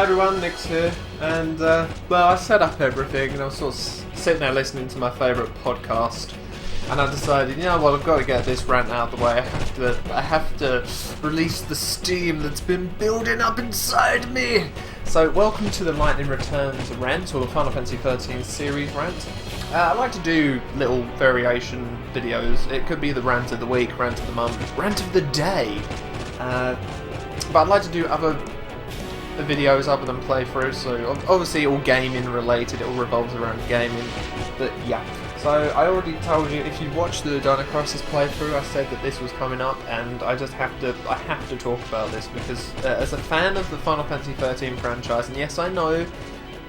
everyone, Nick's here, and well, I set up everything and I was sort of sitting there listening to my favourite podcast, and I decided, you know what, I've got to get this rant out of the way. I have to release the steam that's been building up inside me. So welcome to the Lightning Returns rant, or the Final Fantasy XIII series rant. I like to do little variation videos. It could be the rant of the week, rant of the month, rant of the day. But I'd like to do other videos other than playthroughs, so obviously all gaming related, it all revolves around gaming, but yeah. So I already told you, if you watched the Dino Crisis playthrough, I said that this was coming up, and I have to talk about this, because as a fan of the Final Fantasy XIII franchise, and yes, I know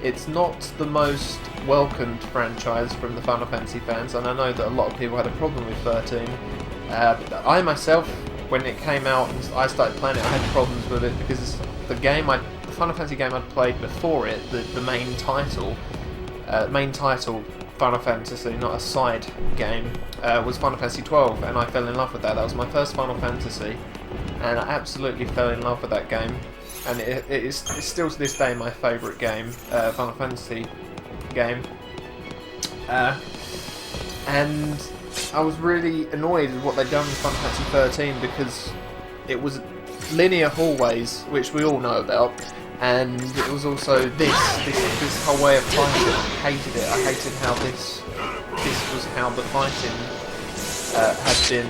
it's not the most welcomed franchise from the Final Fantasy fans, and I know that a lot of people had a problem with 13. I myself, when it came out and I started playing it, I had problems with it because the Final Fantasy game I'd played before it, the main title Final Fantasy, not a side game, was Final Fantasy XII, and I fell in love with that. That was my first Final Fantasy, and I absolutely fell in love with that game, and it's still to this day my favourite game, Final Fantasy game, and I was really annoyed with what they'd done with Final Fantasy XIII because it was linear hallways, which we all know about, and it was also this whole way of fighting. I hated it. I hated how this was how the fighting had been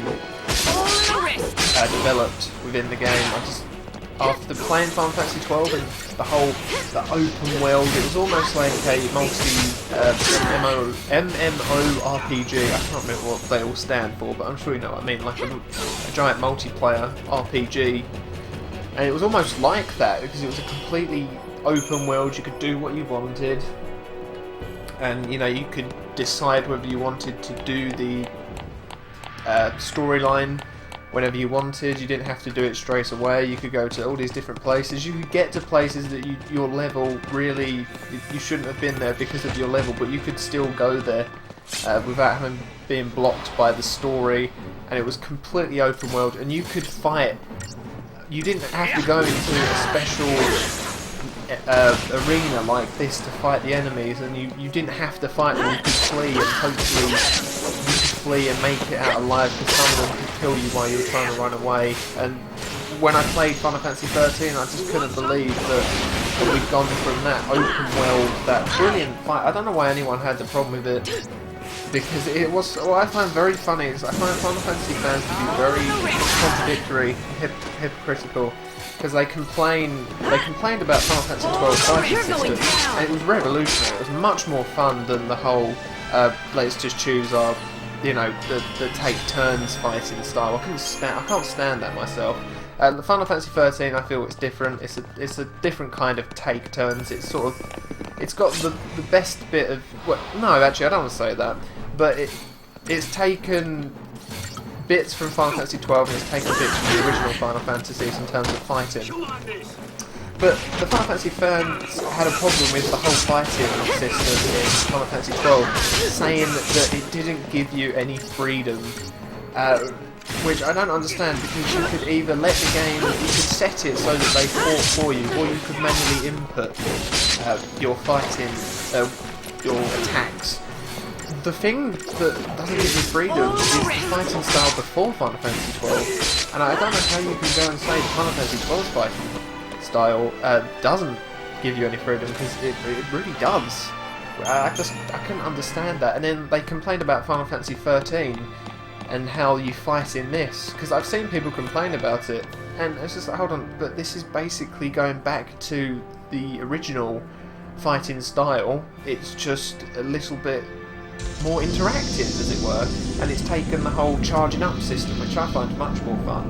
developed within the game. After playing Final Fantasy XII and the open world, it was almost like a MMORPG. I can't remember what they all stand for, but I'm sure you know what I mean. Like a giant multiplayer RPG, and it was almost like that because it was a completely open world. You could do what you wanted, and you could decide whether you wanted to do the storyline whenever you wanted. You didn't have to do it straight away. You could go to all these different places. You could get to places that your level really, you shouldn't have been there because of your level, but you could still go there without being blocked by the story, and it was completely open world, and you could fight. You didn't have to go into a special arena like this to fight the enemies, and you didn't have to fight them. You could flee, and hopefully you could flee and make it out alive, because some of them could kill you while you were trying to run away. And when I played Final Fantasy XIII, I just couldn't believe that we'd gone from that open world, that brilliant fight. I don't know why anyone had the problem with it, because it was, what I find very funny is I find Final Fantasy fans to be very contradictory, hypocritical, because they complained about Final Fantasy XII fighting system, and it was revolutionary. It was much more fun than the whole let's just choose our, the take turns fighting style. I can't stand that myself. The Final Fantasy XIII, I feel it's different. It's a different kind of take turns. It's got the best bit of, well, no, actually I don't want to say that, but it's taken bits from Final Fantasy XII and it's taken bits from the original Final Fantasies in terms of fighting. But the Final Fantasy fans had a problem with the whole fighting system in Final Fantasy XII, saying that it didn't give you any freedom, which I don't understand, because you could either let the game, you could set it so that they fought for you, or you could manually input your fighting, your attacks. The thing that doesn't give you freedom is the fighting style before Final Fantasy XII, and I don't know how you can go and say the Final Fantasy XII's fighting style doesn't give you any freedom, because it really does. I couldn't understand that. And then they complained about Final Fantasy XIII and how you fight in this, because I've seen people complain about it, and it's just like, hold on, but this is basically going back to the original fighting style. It's just a little bit more interactive, as it were, and it's taken the whole charging up system, which I find much more fun.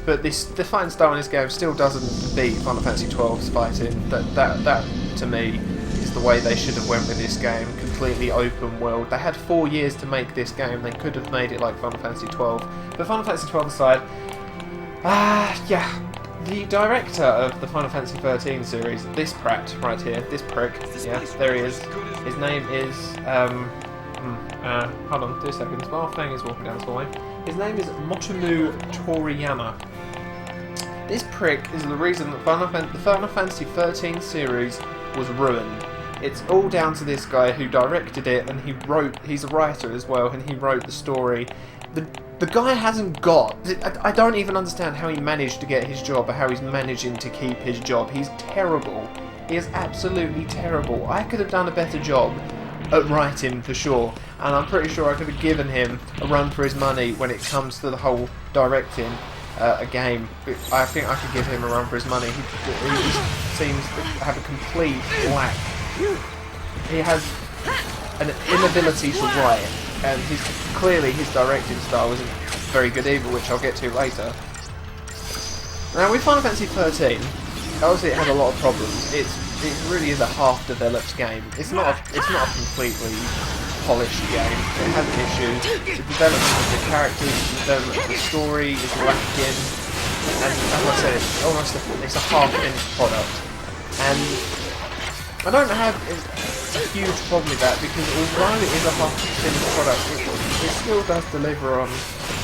But the fighting style in this game still doesn't beat Final Fantasy XII's fighting. That to me is the way they should have went with this game. Completely open world. They had 4 years to make this game. They could have made it like Final Fantasy XII. But Final Fantasy XII aside, yeah. The director of the Final Fantasy XIII series, this prat right here, this prick, yeah, there he is. His name is, hold on 2 seconds, while Fang is walking down this hallway. His name is Motomu Toriyama. This prick is the reason that the Final Fantasy XIII series was ruined. It's all down to this guy who directed it, and he's a writer as well, and he wrote the story. The guy hasn't got... I don't even understand how he managed to get his job, or how he's managing to keep his job. He's terrible. He is absolutely terrible. I could have done a better job at writing for sure, and I'm pretty sure I could have given him a run for his money when it comes to the whole directing a game. I think I could give him a run for his money. He just seems to have a complete lack. He has an inability to write, and clearly his directing style isn't very good either, which I'll get to later. Now with Final Fantasy XIII, obviously it has a lot of problems. It really is a half-developed game. It's not a completely polished game. It has issues. The development of the characters, the development of the story is lacking, and as I said, it's a half-finished product. And I don't have a huge problem with that, because although it is a half-finished product, it still does deliver on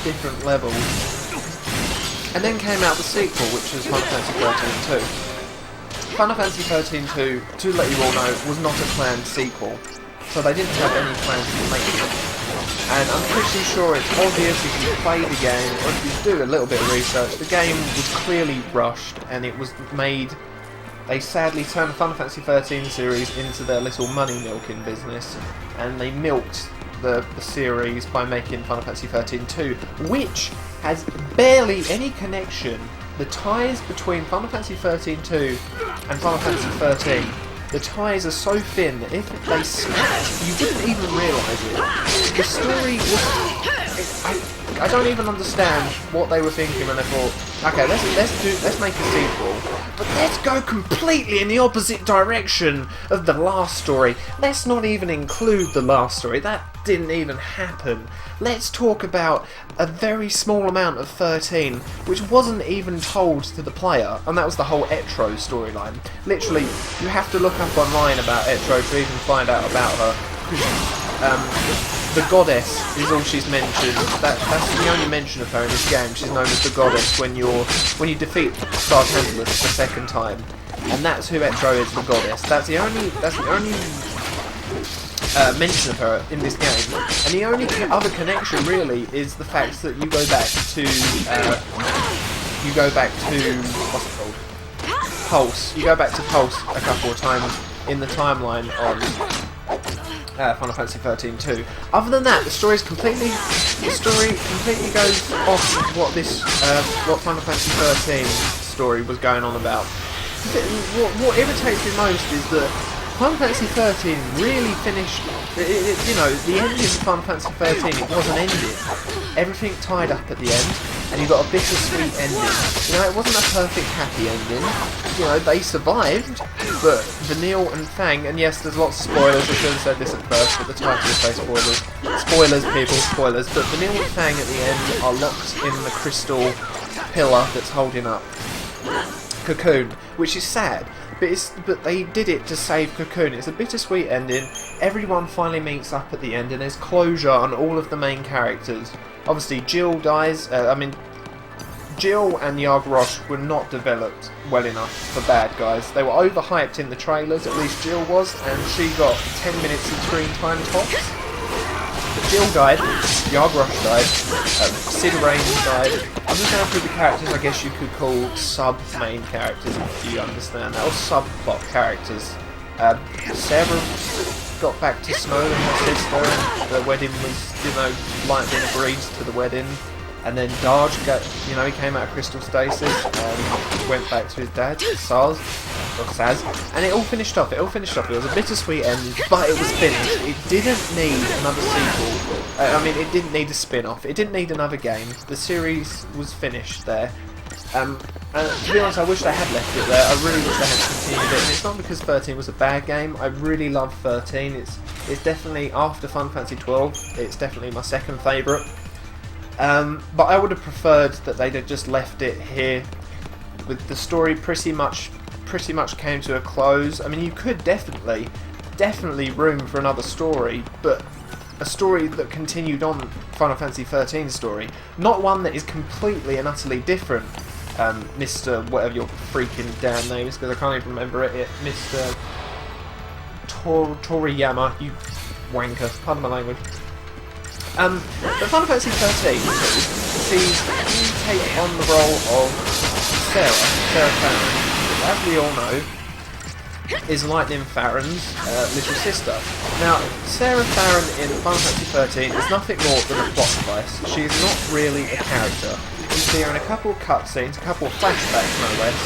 different levels. And then came out the sequel, which was Final Fantasy XIII 2. Final Fantasy XIII 2, to let you all know, was not a planned sequel, so they didn't have any plans to make it. And I'm pretty sure it's obvious if you play the game, or if you do a little bit of research, the game was clearly rushed, and it was made... They sadly turned the Final Fantasy XIII series into their little money milking business, and they milked the series by making Final Fantasy XIII 2, which has barely any connection. The ties between Final Fantasy XIII 2 and Final Fantasy XIII, the ties are so thin that if they snapped, you wouldn't even realise it. The story was... I don't even understand what they were thinking when they thought, okay, let's make a sequel, but let's go completely in the opposite direction of the last story. Let's not even include the last story. That didn't even happen. Let's talk about a very small amount of 13, which wasn't even told to the player, and that was the whole Etro storyline. Literally, you have to look up online about Etro to even find out about her. The goddess is all she's mentioned. That's the only mention of her in this game. She's known as the goddess when you defeat Sarkhandelus the second time, and that's who Etro is, the goddess. That's the only mention of her in this game, and the only other connection really is the fact that you go back to what's it called? Pulse. You go back to Pulse a couple of times in the timeline on Final Fantasy XIII 2. Other than that, the story completely goes off of what Final Fantasy XIII story was going on about. What irritates me most is that Final Fantasy XIII really finished. The ending of Final Fantasy XIII, it wasn't ended. Everything tied up at the end, and you got a bittersweet ending. It wasn't a perfect happy ending. They survived, but Vanille and Fang, and yes, there's lots of spoilers. I should have said this at first, but the title will say spoilers. Spoilers, people, spoilers. But Vanille and Fang at the end are locked in the crystal pillar that's holding up Cocoon, which is sad. But they did it to save Cocoon. It's a bittersweet ending. Everyone finally meets up at the end, and there's closure on all of the main characters. Obviously, Jill dies. Jill and Yargrosh were not developed well enough for bad guys. They were overhyped in the trailers, at least Jill was, and she got 10 minutes of screen time tops. But Jill died, Yargrosh died, Sid Raines died. I'm just going through the characters I guess you could call sub-main characters, if you understand that, or sub-plot characters. Sarah got back to Snow and her sister, and the wedding was, Light being agreed to the wedding. And then Darge he came out of crystal stasis and went back to his dad, Saz, and it all finished off. It was a bittersweet ending, but it was finished. It didn't need another sequel. It didn't need a spin-off. It didn't need another game. The series was finished there. And to be honest, I wish they had left it there. I really wish they had continued it. And it's not because 13 was a bad game. I really love 13. It's definitely, after Final Fantasy XII, it's definitely my second favourite. But I would have preferred that they'd have just left it here, with the story pretty much came to a close. You could definitely room for another story, but a story that continued on Final Fantasy XIII's story, not one that is completely and utterly different Mr. whatever your freaking damn name is, because I can't even remember it. Mr. Toriyama, you wanker. Pardon my language. But Final Fantasy XIII sees you take on the role of Sarah Farron, who, as we all know, is Lightning Farron's little sister. Now, Sarah Farron in Final Fantasy XIII is nothing more than a plot device. She is not really a character. You see her in a couple of cutscenes, a couple of flashbacks no less,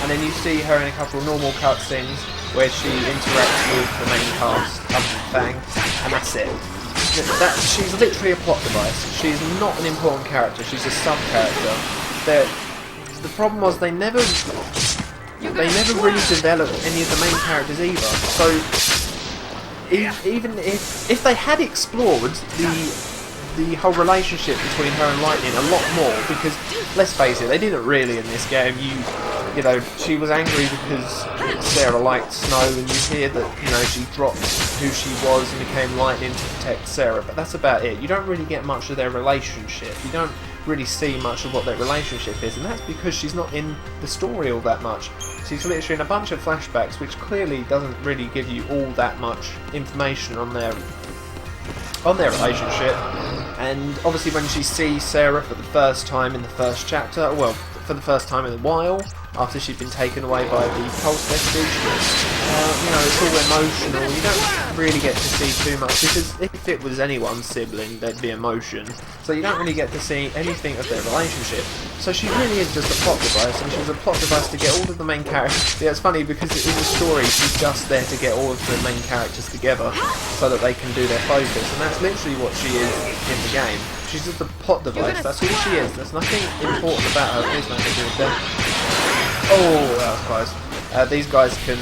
and then you see her in a couple of normal cutscenes where she interacts with the main cast, Fang, and that's it. She's literally a plot device. She's not an important character. She's a sub-character. The problem was they never really developed any of the main characters either. So even if they had explored the whole relationship between her and Lightning a lot more, because let's face it, they didn't really in this game. You know, she was angry because Sarah liked Snow, and you hear that, you know, she dropped who she was and became Lightning to protect Sarah, but that's about it. You don't really get much of their relationship. You don't really see much of what their relationship is, and that's because she's not in the story all that much. She's literally in a bunch of flashbacks, which clearly doesn't really give you all that much information on their relationship. And obviously when she sees Sarah for the first time in the first chapter, well, for the first time in a while, after she'd been taken away by the pulse vestige, you know, it's all emotional. You don't really get to see too much, because if it was anyone's sibling, there'd be emotion. So you don't really get to see anything of their relationship. So she really is just a plot device, and she's a plot device to get all of the main characters. Yeah, it's funny because in the story she's just there to get all of the main characters together so that they can do their focus, and that's literally what she is in the game. She's just a plot device. That's all she is. There's nothing important about her. Please don't do with them. Oh, that was close. These guys can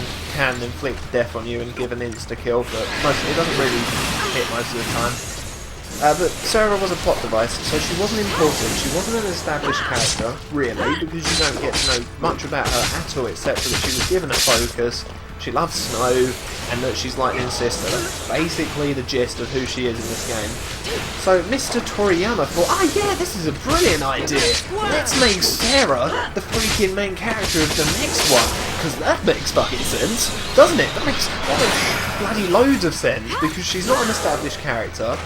inflict death on you and give an insta-kill, but it doesn't really hit most of the time. But Sarah was a plot device, so she wasn't important. She wasn't an established character, really, because you don't get to know much about her at all, except for that she was given a focus, she loves Snow, and that she's Lightning's sister. That's basically the gist of who she is in this game. So Mr. Toriyama thought, yeah, this is a brilliant idea. Let's make Sarah the freaking main character of the next one, because that makes fucking sense, doesn't it? That makes bloody loads of sense, because she's not an established character.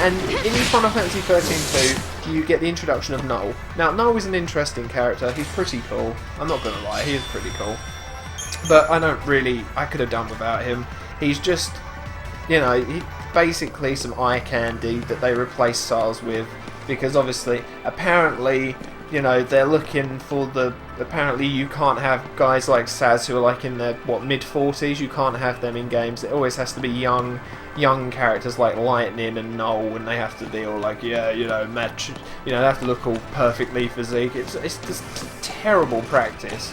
And in Final Fantasy XIII 2, you get the introduction of Null. Now, Null is an interesting character. He's pretty cool. I'm not gonna lie, he is pretty cool. But I could have done without him. He's just, you know, basically some eye candy that they replace SARS with, because obviously, apparently, you know, they're looking for apparently you can't have guys like Saz who are like in their, mid-40s, you can't have them in games. It always has to be young characters like Lightning and Null, and they have to be all like, yeah, you know, match, you know, they have to look all perfectly physique. It's just terrible practice,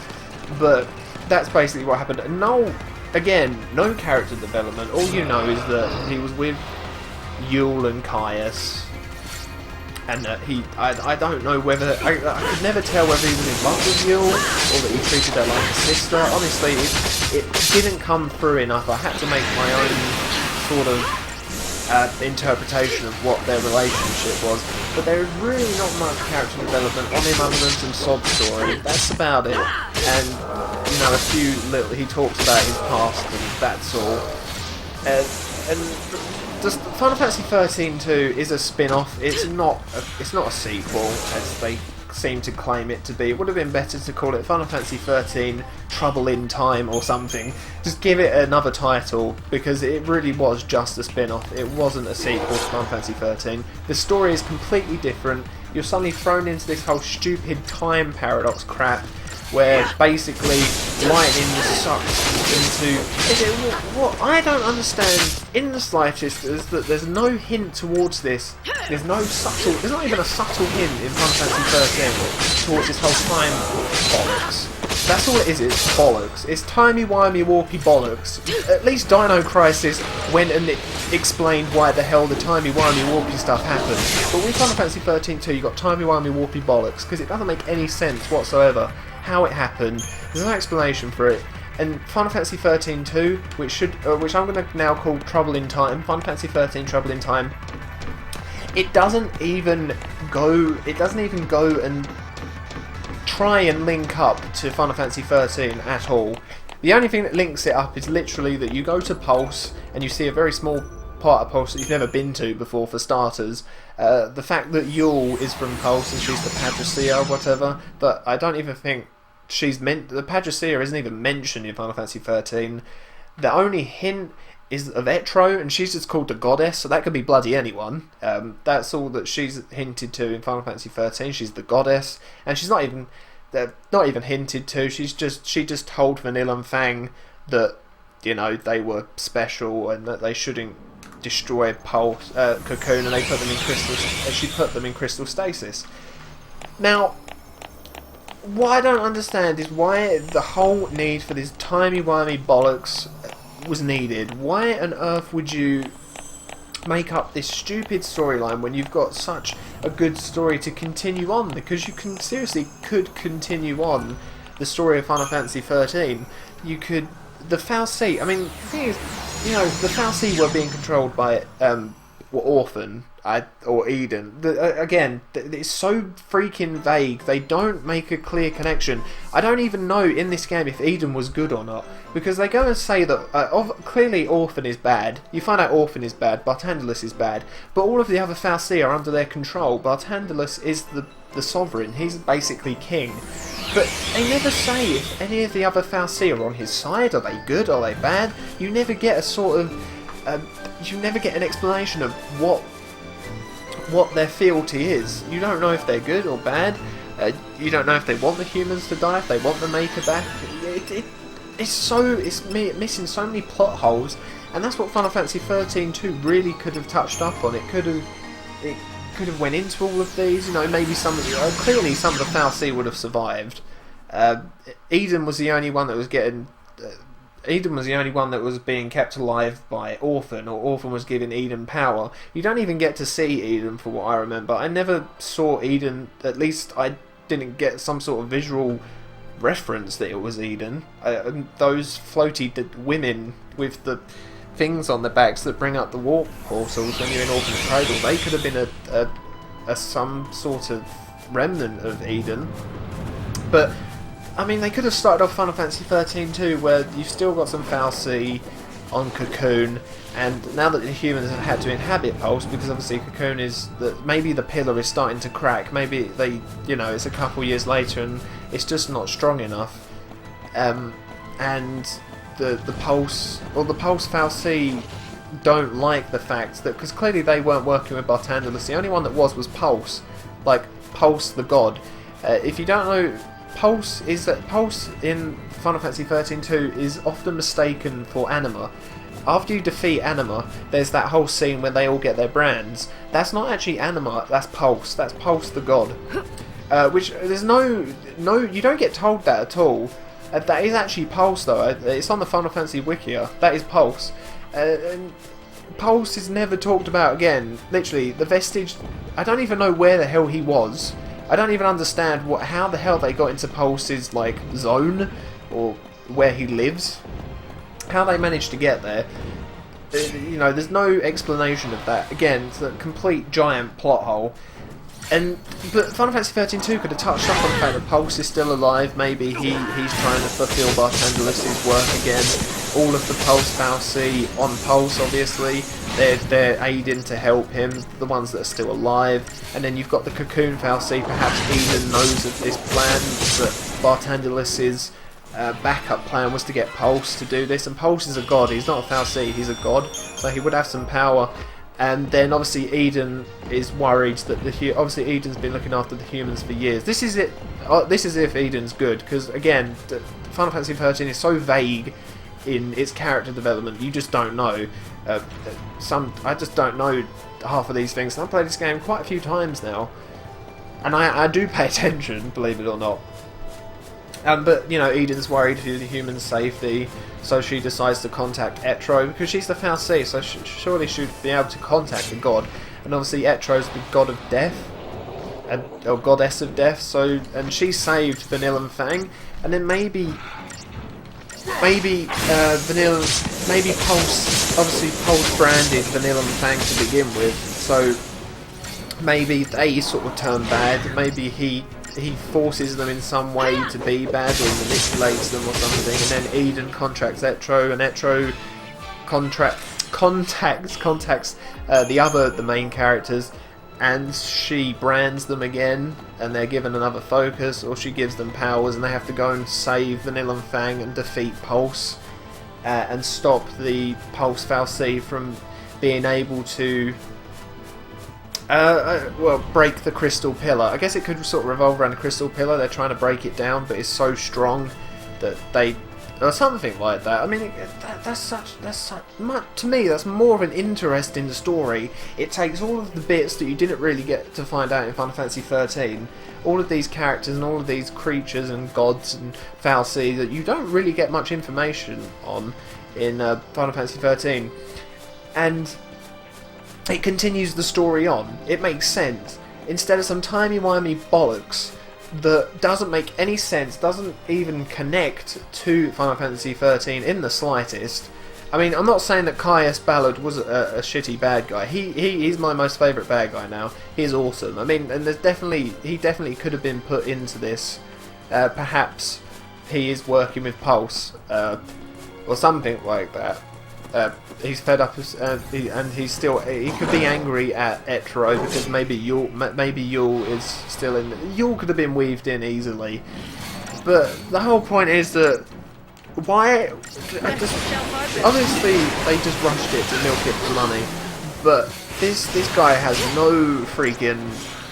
but that's basically what happened. And Null, again, no character development. All you know is that he was with Yule and Caius, and that I don't know whether, I could never tell whether he was in love with Yule, or that he treated her like a sister. Honestly, it didn't come through enough. I had to make my own sort of interpretation of what their relationship was, but there is really not much character development on him other than some sob story. That's about it. And, you know, a few little, he talks about his past, and that's all. And just Final Fantasy XIII 2 is a spin-off. It's not a sequel, as they seem to claim it to be. It would have been better to call it Final Fantasy XIII Trouble in Time or something. Just give it another title, because it really was just a spin-off. It wasn't a sequel to Final Fantasy XIII. The story is completely different. You're suddenly thrown into this whole stupid time paradox crap, where basically Lightning sucks into... What I don't understand in the slightest is that there's no hint towards this. There's not even a subtle hint in Final Fantasy XIII towards this whole time bollocks. That's all it is, it's bollocks. It's timey-wimey warpy bollocks. At least Dino Crisis went and explained why the hell the timey-wimey warpy stuff happened. But with Final Fantasy XIII 2 you got timey-wimey warpy bollocks, because it doesn't make any sense whatsoever how it happened. There's no explanation for it. And Final Fantasy XIII 2, which I'm going to now call Trouble in Time, Final Fantasy XIII Trouble in Time, it doesn't even go and try and link up to Final Fantasy XIII at all. The only thing that links it up is literally that you go to Pulse and you see a very small part of Pulse that you've never been to before, for starters. The fact that Yule is from Pulse and she's the Patricia or whatever, but I don't even think she's meant. The Patricia isn't even mentioned in Final Fantasy XIII. The only hint is of Etro, and she's just called the Goddess, so that could be bloody anyone. That's all that she's hinted to in Final Fantasy XIII. She's the Goddess, and she's not even hinted to. She just told Vanilla and Fang that, you know, they were special and that they shouldn't destroy Pulse, Cocoon, and they put them in crystal. She put them in crystal stasis. Now, what I don't understand is why the whole need for this timey-wimey bollocks was needed. Why on earth would you make up this stupid storyline when you've got such a good story to continue on? Because you can could continue on the story of Final Fantasy XIII. You could, the fal'Cie. I mean, the thing is, you know, the fal'Cie were being controlled by Orphan or Eden. Again, it's so freaking vague. They don't make a clear connection. I don't even know in this game if Eden was good or not, because they go and say that clearly Orphan is bad. You find out Orphan is bad, Barthandelus is bad, but all of the other fal'Cie are under their control. Barthandelus is the sovereign. He's basically king. But they never say if any of the other fal'Cie are on his side. Are they good? Are they bad? You never get a sort of you never get an explanation of what their fealty is. You don't know if they're good or bad. You don't know if they want the humans to die, if they want the Maker back. It's missing so many plot holes, and that's what Final Fantasy XIII 2 really could have touched up on. It could have went into all of these. You know, maybe clearly some of the fal'Cie would have survived. Eden was the only one that was getting. Eden was the only one that was being kept alive by Orphan, or Orphan was giving Eden power. You don't even get to see Eden, for what I remember. I never saw Eden, at least I didn't get some sort of visual reference that it was Eden. Those floaty women with the things on their backs that bring up the warp portals when you're in Orphan's Cradle, they could have been some sort of remnant of Eden. But I mean, they could have started off Final Fantasy XIII too, where you've still got some fal'Cie on Cocoon, and now that the humans have had to inhabit Pulse, because obviously Cocoon is maybe the pillar is starting to crack. Maybe it's a couple years later and it's just not strong enough. And the Pulse fal'Cie don't like the fact that, because clearly they weren't working with Barthandelus. The only one that was Pulse, like Pulse the god. If you don't know, Pulse in Final Fantasy XIII 2 is often mistaken for Anima. After you defeat Anima, there's that whole scene where they all get their brands. That's not actually Anima, that's Pulse. That's Pulse the god. Which there's no, you don't get told that at all. That is actually Pulse though. It's on the Final Fantasy Wikia. That is Pulse. And Pulse is never talked about again. Literally, the vestige. I don't even know where the hell he was. I don't even understand how the hell they got into Pulse's zone, or where he lives. How they managed to get there. There's no explanation of that. Again, it's a complete giant plot hole. But Final Fantasy XIII 2 could have touched up on the fact that Pulse is still alive. Maybe he's trying to fulfill Barthandelus' work again. All of the Pulse fal'Cie on Pulse, obviously, they're aiding to help him. The ones that are still alive, and then you've got the Cocoon fal'Cie. Perhaps Eden knows of this plan, that Barthandelus' backup plan was to get Pulse to do this. And Pulse is a god. He's not a fal'Cie. He's a god, so he would have some power. And then obviously Eden is worried that obviously Eden's been looking after the humans for years. This is it. This is if Eden's good, because again, Final Fantasy XIII is so vague in its character development. You just don't know. I just don't know half of these things. And I've played this game quite a few times now, and I do pay attention, believe it or not. But Eden's worried for the human's safety, so she decides to contact Etro, because she's the fal'Cie, so surely she'd be able to contact the god. And obviously Etro's the god of death, or goddess of death. And she saved Vanilla and Fang, and then maybe Vanilla, maybe Pulse. Obviously Pulse branded Vanilla and Fang to begin with, so maybe they sort of turn bad. Maybe he he forces them in some way to be bad or manipulates them or something, and then Eden contracts Etro, and Etro contacts the main characters, and she brands them again, and they're given another focus, or she gives them powers, and they have to go and save Vanilla and Fang and defeat Pulse, and stop the Pulse fal'Cie from being able to break the crystal pillar. I guess it could sort of revolve around the crystal pillar. They're trying to break it down, but it's so strong that they, or something like that. I mean, to me, that's more of an interest in the story. It takes all of the bits that you didn't really get to find out in Final Fantasy XIII, all of these characters and all of these creatures and gods and fal'Cie that you don't really get much information on in Final Fantasy XIII, and it continues the story on. It makes sense. Instead of some timey-wimey bollocks that doesn't make any sense, doesn't even connect to Final Fantasy XIII in the slightest. I mean, I'm not saying that Caius Ballard was a shitty bad guy. He's my most favourite bad guy now. He's awesome. I mean, and he definitely could have been put into this. Perhaps he is working with Pulse, or something like that. He's fed up, and he could be angry at Etro because maybe Yule is still in. Yule could have been weaved in easily, but the whole point is that obviously they just rushed it to milk it for money, but this guy has no freaking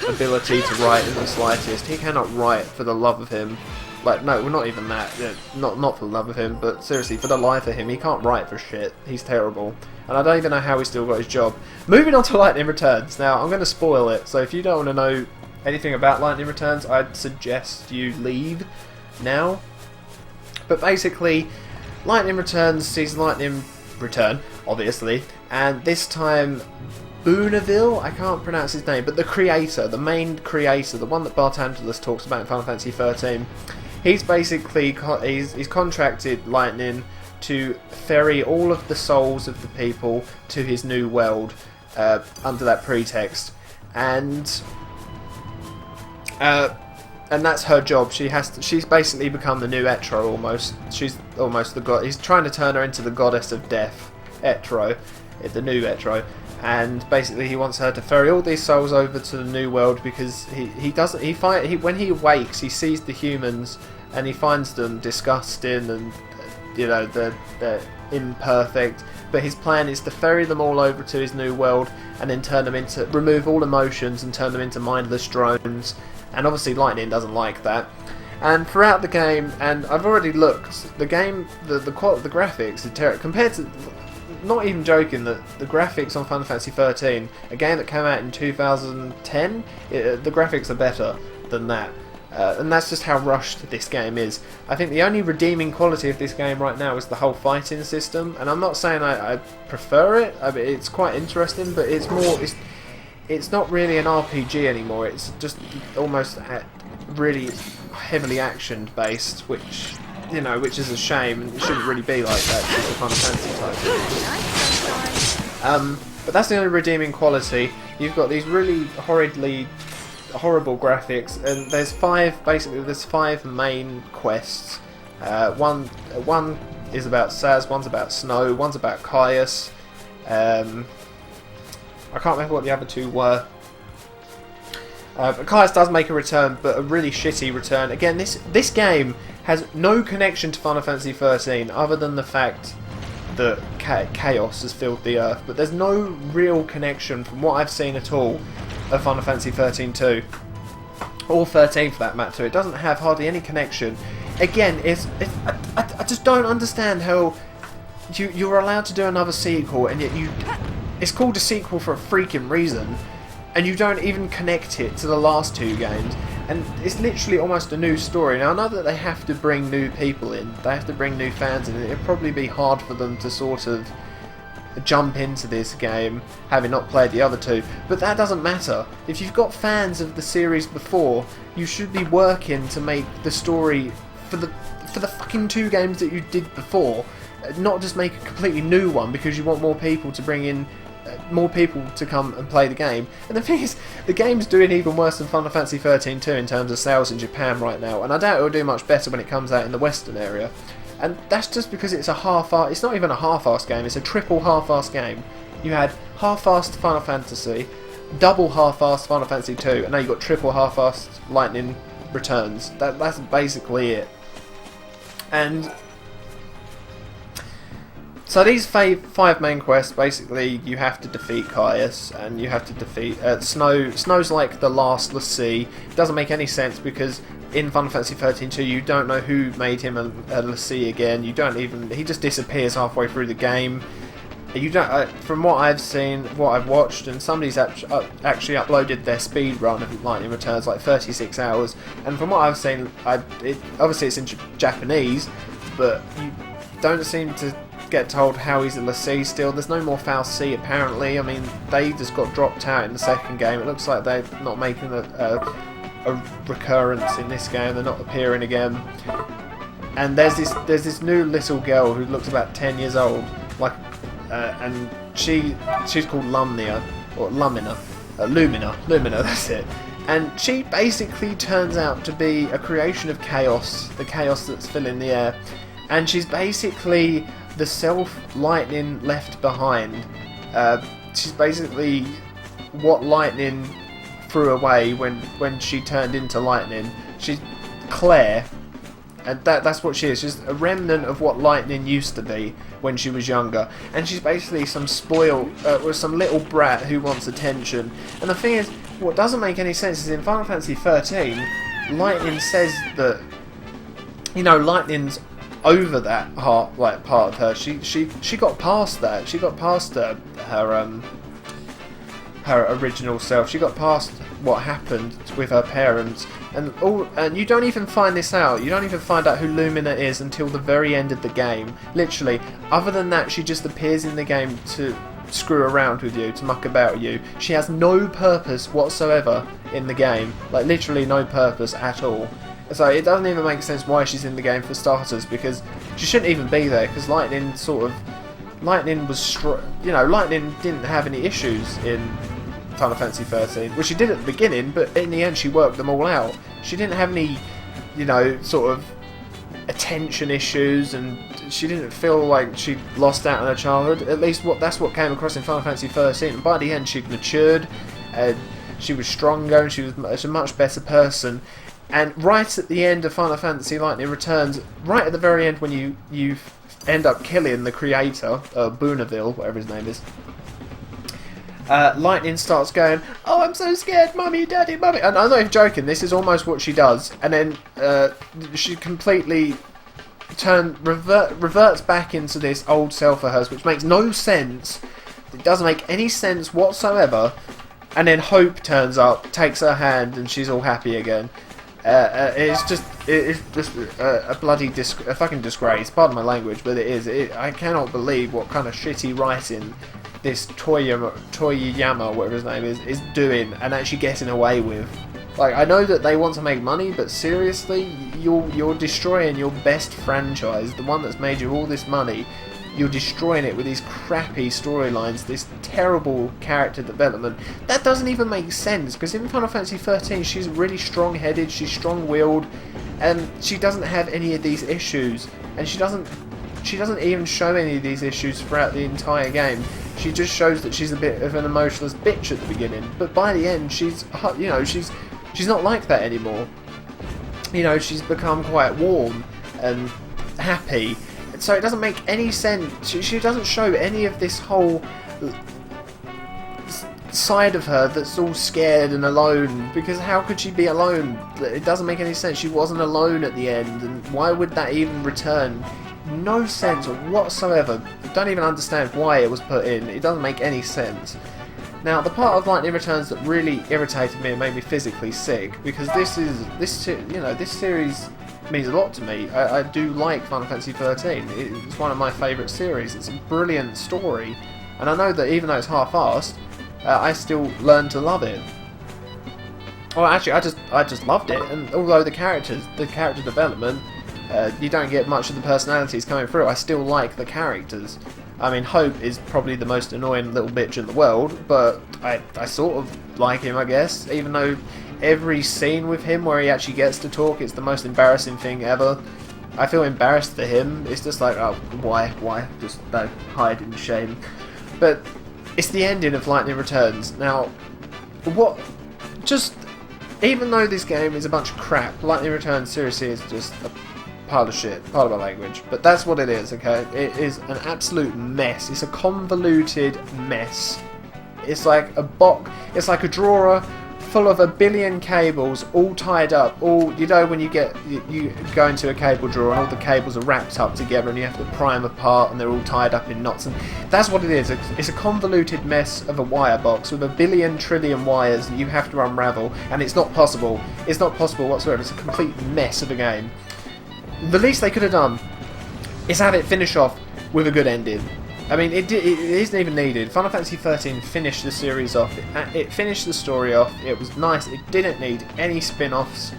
ability to write in the slightest. He cannot write for the love of him. Like, no, well, not even that. Not for the love of him, but seriously, for the life of him, he can't write for shit. He's terrible. And I don't even know how he still got his job. Moving on to Lightning Returns. Now, I'm going to spoil it, so if you don't want to know anything about Lightning Returns, I'd suggest you leave now. But basically, Lightning Returns sees Lightning return, obviously, and this time Boonaville, I can't pronounce his name, but the creator, the main creator, the one that Bartangelus talks about in Final Fantasy XIII, he's basically he's contracted Lightning to ferry all of the souls of the people to his new world under that pretext, and that's her job. She's basically become the new Etro almost. She's almost the god. He's trying to turn her into the goddess of death, Etro, the new Etro. And basically, he wants her to ferry all these souls over to the new world because when he awakes, he sees the humans and he finds them disgusting and they're imperfect. But his plan is to ferry them all over to his new world and then remove all emotions and turn them into mindless drones. And obviously, Lightning doesn't like that. And throughout the game, and I've already looked, the game, the graphics are terrible compared to. Not even joking, that the graphics on Final Fantasy XIII, a game that came out in 2010, the graphics are better than that. And that's just how rushed this game is. I think the only redeeming quality of this game right now is the whole fighting system, and I'm not saying I prefer it. I mean, it's quite interesting, but it's not really an RPG anymore. It's just almost really heavily action based, which is a shame, and it shouldn't really be like that. It's a Final Fantasy title. But that's the only redeeming quality. You've got these really horrible graphics, and there's five main quests. One is about Saz, one's about Snow, one's about Caius. I can't remember what the other two were. But Caius does make a return, but a really shitty return. Again, this game has no connection to Final Fantasy XIII other than the fact that chaos has filled the earth. But there's no real connection from what I've seen at all of Final Fantasy XIII-2. Or 13 for that matter. It doesn't have hardly any connection. Again, I just don't understand how you're allowed to do another sequel, and yet it's called a sequel for a freaking reason. And you don't even connect it to the last two games. And it's literally almost a new story. Now, I know that they have to bring new people in. They have to bring new fans in. It'll probably be hard for them to sort of jump into this game, having not played the other two. But that doesn't matter. If you've got fans of the series before, you should be working to make the story for the fucking two games that you did before. Not just make a completely new one because you want more people to bring in more people to come and play the game. And the thing is, the game's doing even worse than Final Fantasy XIII 2 in terms of sales in Japan right now, and I doubt it'll do much better when it comes out in the Western area. And that's just because it's a half-assed, it's not even a half-assed game, it's a triple half-assed game. You had half-assed Final Fantasy, double half-assed Final Fantasy 2, and now you've got triple half-assed Lightning Returns. That's basically it. And so these five main quests, basically you have to defeat Caius, and you have to defeat Snow. Snow's like the last l'Cie. It doesn't make any sense because in Final Fantasy XIII 2 you don't know who made him a l'Cie again. You don't even, he just disappears halfway through the game. You don't. From what I've seen, what I've watched, and somebody's actually uploaded their speed run of Lightning Returns, like 36 hours. And from what I've seen, obviously it's in Japanese, but you don't seem to get told how he's a l'Cie still. There's no more fal'Cie apparently. I mean, they just got dropped out in the second game. It looks like they're not making a recurrence in this game. They're not appearing again. And there's this new little girl who looks about 10 years old, like. And she's called Lumnia, or Lumina, Lumina, that's it. And she basically turns out to be a creation of chaos, the chaos that's filling the air. And she's basically the self-lightning left behind. She's basically what lightning threw away when she turned into lightning. She's Claire. And that's what she is. She's a remnant of what Lightning used to be when she was younger. And she's basically some spoiled, some little brat who wants attention. And the thing is, what doesn't make any sense is in Final Fantasy XIII, Lightning says that, you know, Lightning's over that part of her. She got past that. She got past her original self. She got past what happened with her parents, and you don't even find this out. You don't even find out who Lumina is until the very end of the game. Literally, other than that, she just appears in the game to screw around with you, to muck about with you. She has no purpose whatsoever in the game, like literally no purpose at all. So it doesn't even make sense why she's in the game for starters, because she shouldn't even be there. Because Lightning was, Lightning didn't have any issues in Final Fantasy XIII. Well, she did at the beginning, but in the end she worked them all out. She didn't have any, sort of attention issues, and she didn't feel like she lost out on her childhood. At least that's what came across in Final Fantasy XIII. And by the end she'd matured, and she was stronger, and she was a much better person. And right at the end of Final Fantasy Lightning Returns, right at the very end when you end up killing the creator, Boonaville, whatever his name is, Lightning starts going, "Oh, I'm so scared, Mummy, Daddy, Mummy." And I'm not even joking, this is almost what she does. And then she completely reverts back into this old self of hers, which makes no sense. It doesn't make any sense whatsoever. And then Hope turns up, takes her hand, and she's all happy again. It's just a bloody a fucking disgrace. Pardon my language, but it is. I cannot believe what kind of shitty writing this Toriyama, whatever his name is doing and actually getting away with. Like, I know that they want to make money, but seriously, you're destroying your best franchise, the one that's made you all this money. You're destroying it with these crappy storylines, this terrible character development. That doesn't even make sense, because in Final Fantasy XIII she's really strong-headed, she's strong-willed, and she doesn't have any of these issues. And she doesn't even show any of these issues throughout the entire game. She just shows that she's a bit of an emotionless bitch at the beginning, but by the end she's not like that anymore. She's become quite warm and happy. So it doesn't make any sense. She doesn't show any of this whole side of her that's all scared and alone, because how could she be alone? It doesn't make any sense. She wasn't alone at the end, and why would that even return? No sense whatsoever. I don't even understand why it was put in. It doesn't make any sense. Now, the part of Lightning Returns that really irritated me and made me physically sick, because this series means a lot to me. I do like Final Fantasy XIII. It's one of my favourite series. It's a brilliant story, and I know that even though it's half-assed, I still learned to love it. Well, actually, I just loved it. And although the character development You don't get much of the personalities coming through. I still like the characters. I mean, Hope is probably the most annoying little bitch in the world, but I sort of like him, I guess, even though every scene with him where he actually gets to talk, it's the most embarrassing thing ever. I feel embarrassed for him. It's just like, oh, why? Just no, hide in shame. But it's the ending of Lightning Returns. Now, what? Just, even though this game is a bunch of crap, Lightning Returns seriously is just a pile of shit. Part of my language. But that's what it is, okay? It is an absolute mess. It's a convoluted mess. It's like a box. It's like a drawer full of a billion cables all tied up. All, you know, when you go into a cable drawer and all the cables are wrapped up together and you have to pry them apart and they're all tied up in knots, and that's what it is. It's a convoluted mess of a wire box with a billion trillion wires that you have to unravel, and it's not possible. It's not possible whatsoever. It's a complete mess of a game. The least they could have done is have it finish off with a good ending. I mean, it isn't even needed. Final Fantasy XIII finished the series off. It finished the story off. It was nice. It didn't need any spin-offs.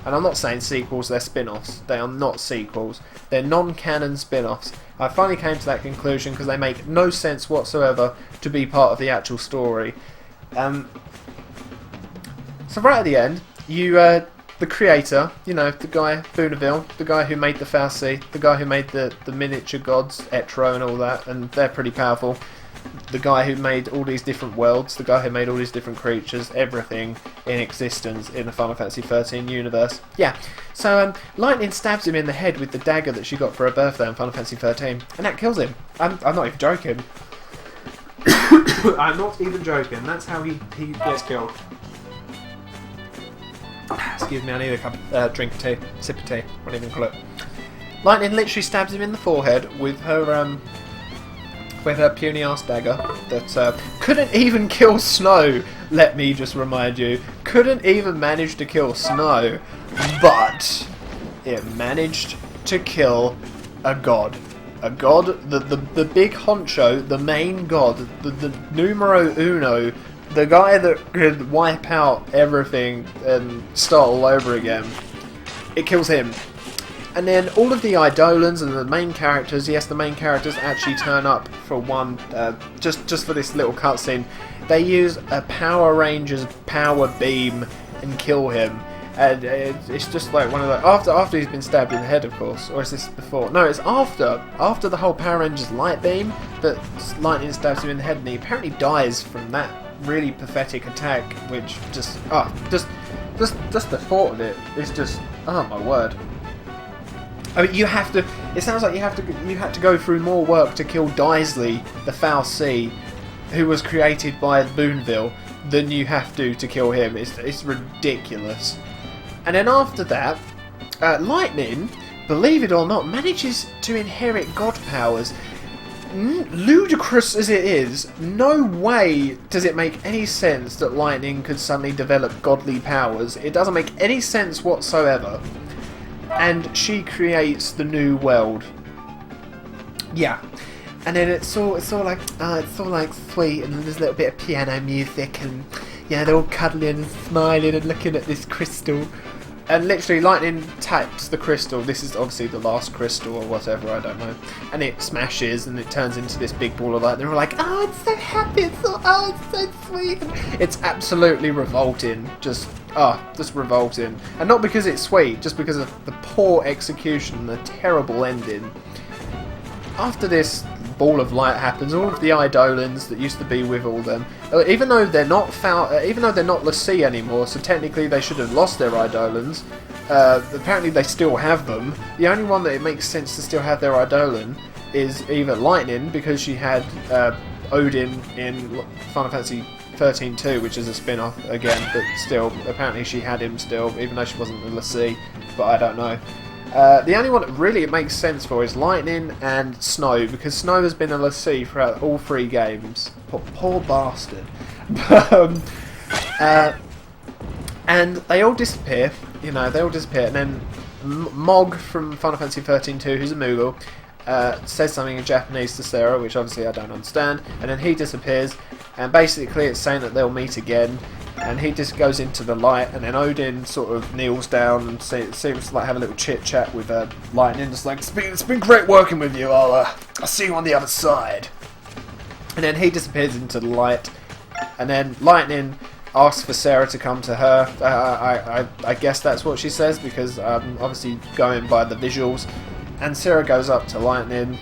And I'm not saying sequels, they're spin-offs. They are not sequels. They're non-canon spin-offs. I finally came to that conclusion because they make no sense whatsoever to be part of the actual story. So right at the end, the creator, you know, the guy, Boonaville, the guy who made the FFXIII, the guy who made the miniature gods, Etro and all that, and they're pretty powerful. The guy who made all these different worlds, the guy who made all these different creatures, everything in existence in the Final Fantasy XIII universe. Yeah, so Lightning stabs him in the head with the dagger that she got for her birthday in Final Fantasy XIII, and that kills him. I'm not even joking. I'm not even joking, that's how he gets killed. Excuse me, I need a cup, drink of tea, sip of tea, what do you even call it? Lightning literally stabs him in the forehead with her puny ass dagger that couldn't even kill Snow, let me just remind you. Couldn't even manage to kill Snow, but it managed to kill a god. A god, the big honcho, the main god, the numero uno, the guy that could wipe out everything and start all over again. It kills him. And then all of the Eidolons and the main characters, yes, the main characters actually turn up for one, just for this little cutscene. They use a Power Rangers power beam and kill him. And it's just like one of the... After he's been stabbed in the head, of course. Or is this before? No, it's after. After the whole Power Rangers light beam, that Lightning stabs him in the head and he apparently dies from that really pathetic attack, which just the thought of it is just, oh my word. I mean, you have to. It sounds like you had to go through more work to kill Daisley, the FFXIII, who was created by Boonville, than you have to kill him. It's ridiculous. And then after that, Lightning, believe it or not, manages to inherit god powers. Ludicrous as it is, no way does it make any sense that Lightning could suddenly develop godly powers. It doesn't make any sense whatsoever. And she creates the new world. Yeah. And then it's all like sweet, and there's a little bit of piano music, and yeah, they're all cuddling and smiling and looking at this crystal. And literally, Lightning taps the crystal. This is obviously the last crystal or whatever, I don't know. And it smashes and it turns into this big ball of light. And they're all like, oh, it's so happy, it's so sweet. It's absolutely revolting. Just revolting. And not because it's sweet, just because of the poor execution and the terrible ending. After this ball of light happens, all of the Eidolons that used to be with all them, even though they're not l'Cie anymore, so technically they should have lost their Eidolons. Apparently they still have them. The only one that it makes sense to still have their Eidolon is either Lightning, because she had Odin in Final Fantasy XIII 2, which is a spin-off again, but still, apparently she had him still, even though she wasn't a l'Cie, but I don't know. The only one that really it makes sense for is Lightning and Snow, because Snow has been a l'Cie throughout all three games. Poor bastard. And they all disappear, and then Mog from Final Fantasy XIII 2, who's a Moogle, says something in Japanese to Sarah, which obviously I don't understand, and then he disappears, and basically it's saying that they'll meet again and he just goes into the light, and then Odin sort of kneels down and seems to like have a little chit chat with Lightning, just like, it's been great working with you, I'll see you on the other side. And then he disappears into the light, and then Lightning asks for Sarah to come to her. I guess that's what she says, because obviously going by the visuals. And Sarah goes up to Lightning,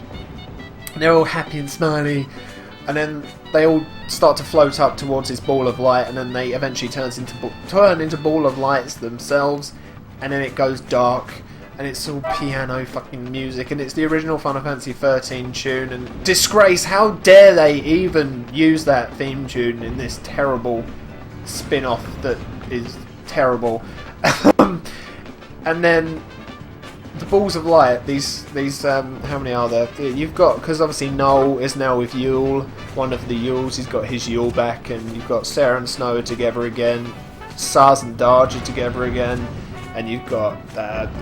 and they're all happy and smiley, and then they all start to float up towards this ball of light, and then they eventually turn into ball of lights themselves, and then it goes dark, and it's all piano fucking music, and it's the original Final Fantasy XIII tune, and disgrace, how dare they even use that theme tune in this terrible spin-off that is terrible. And then the balls of light, these how many are there? You've got, because obviously Noel is now with Yule, one of the Yules, he's got his Yule back, and you've got Sarah and Snow are together again, Saz and Darge are together again, and you've got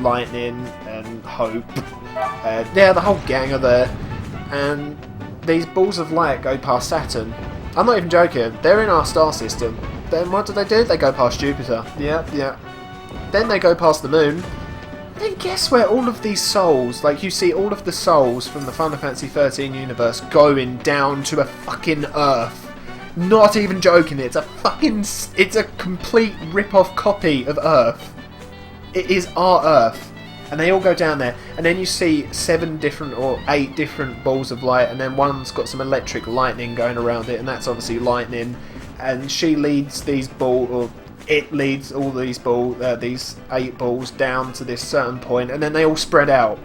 Lightning and Hope, yeah, the whole gang are there, and these balls of light go past Saturn. I'm not even joking, they're in our star system. Then what do? They go past Jupiter. Yeah. Then they go past the moon. Then guess where all of these souls, like you see all of the souls from the Final Fantasy XIII universe going down to a fucking Earth. Not even joking, it's a complete rip-off copy of Earth. It is our Earth. And they all go down there, and then you see 7 different or 8 different balls of light, and then one's got some electric lightning going around it, and that's obviously Lightning. And she leads these it leads all these these 8 balls down to this certain point, and then they all spread out.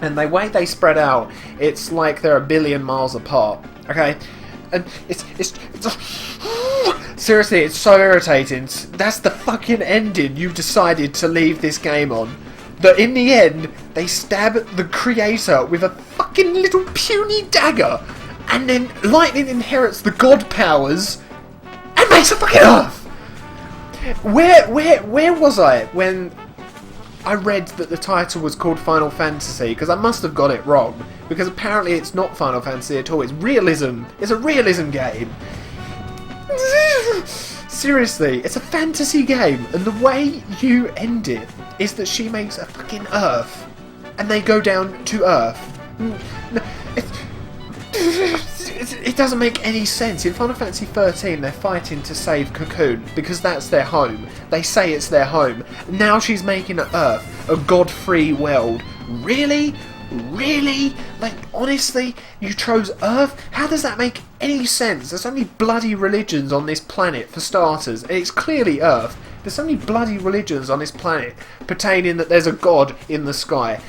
And the way they spread out, it's like they're 1 billion miles apart. Okay, and it's seriously, it's so irritating. That's the fucking ending you decided to leave this game on. That in the end, they stab the creator with a fucking little puny dagger, and then Lightning inherits the god powers and makes a fucking Earth. Where was I when I read that the title was called Final Fantasy? Because I must have got it wrong. Because apparently it's not Final Fantasy at all. It's Realism. It's a Realism game. Seriously, it's a fantasy game, and the way you end it is that she makes a fucking Earth, and they go down to Earth. It doesn't make any sense. In Final Fantasy XIII, they're fighting to save Cocoon, because that's their home. They say it's their home. Now she's making an Earth, a god-free world. Really? Really? Like, honestly, you chose Earth? How does that make any sense? There's so many bloody religions on this planet, for starters, and it's clearly Earth. There's so many bloody religions on this planet pertaining that there's a god in the sky,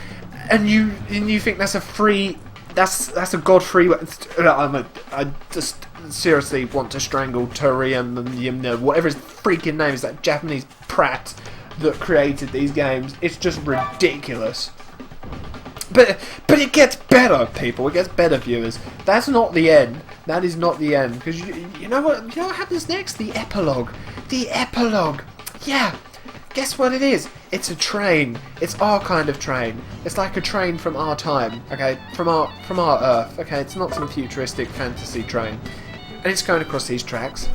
and you think that's a free, that's a god-free. I just seriously want to strangle Toriyama, whatever his freaking name is, that Japanese prat that created these games. It's just ridiculous. But it gets better, people. It gets better, viewers. That's not the end. That is not the end. Because you know what happens next? The epilogue. The epilogue. Yeah. Guess what it is? It's a train. It's our kind of train. It's like a train from our time. Okay, from our Earth. Okay, it's not some futuristic fantasy train. And it's going across these tracks.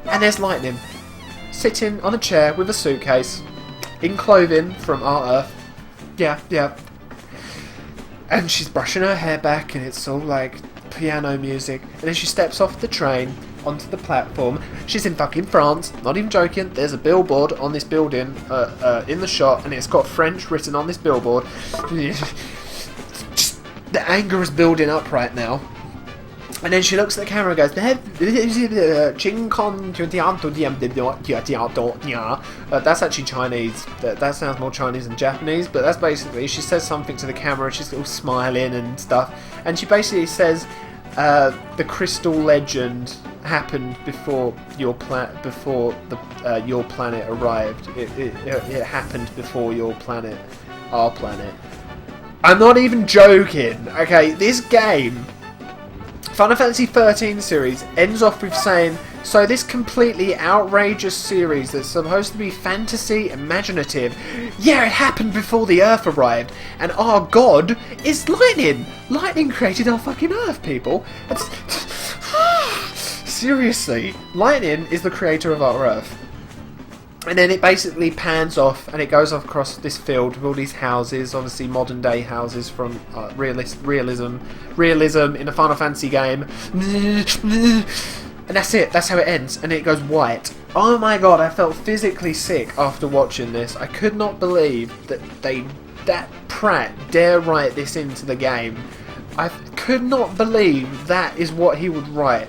And there's Lightning, sitting on a chair with a suitcase, in clothing from our Earth. Yeah. And she's brushing her hair back, and it's all like piano music. And then she steps off the train onto the platform. She's in fucking France, not even joking. There's a billboard on this building in the shot, and it's got French written on this billboard. Just, the anger is building up right now. And then she looks at the camera and goes, that's actually Chinese. That sounds more Chinese than Japanese, but that's basically, she says something to the camera, she's all smiling and stuff, and she basically says, the crystal legend happened before your planet arrived. It happened before your planet, our planet. I'm not even joking. Okay, this game, Final Fantasy XIII series, ends off with saying, so this completely outrageous series that's supposed to be fantasy, imaginative, yeah, it happened before the Earth arrived, and our god is Lightning! Lightning created our fucking Earth, people! seriously, Lightning is the creator of our Earth. And then it basically pans off and it goes off across this field with all these houses, obviously modern day houses from realism in a Final Fantasy game. And that's it, that's how it ends, and it goes white. Oh my god, I felt physically sick after watching this. I could not believe that that Pratt dare write this into the game. I could not believe that is what he would write.